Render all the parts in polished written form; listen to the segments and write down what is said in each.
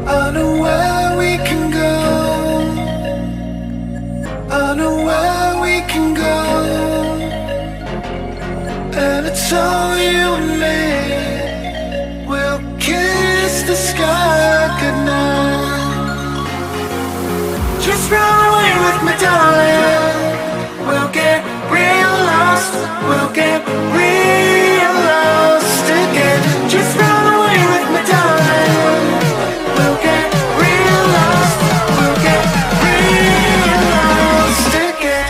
I know where we can go. I know where we can go. And it's all you and me. We'll kiss the sky goodnight. Just run away with me, darling. We'll get real lost. We'll get real lost again. Just run away with me, darling. We'll get real lost. We'll get real lost again.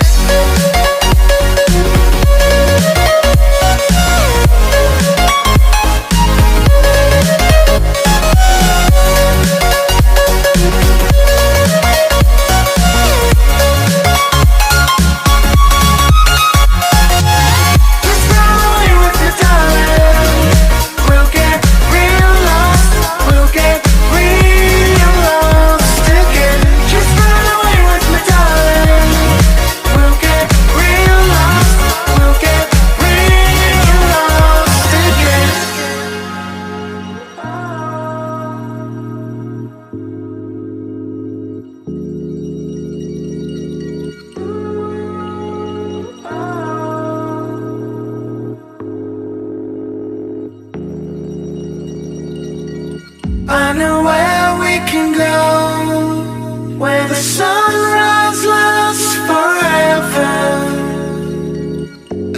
I know where we can go, where the sunrise lasts forever.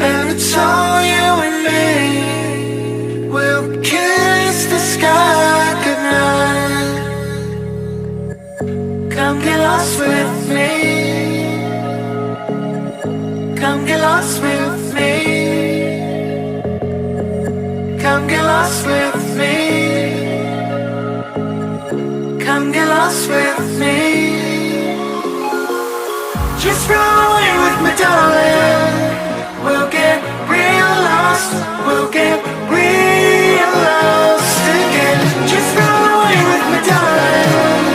And it's all you and me. We'll kiss the sky goodnight. Come get lost with me. Come get lost with me. Come get lost with me. Come get lost with me. Just run away with me, darling. We'll get real lost. We'll get real lost again. Just run away with me, darling.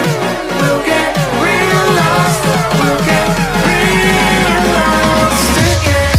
We'll get real lost. We'll get real lost again.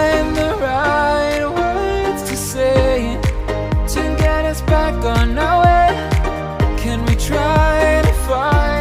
time.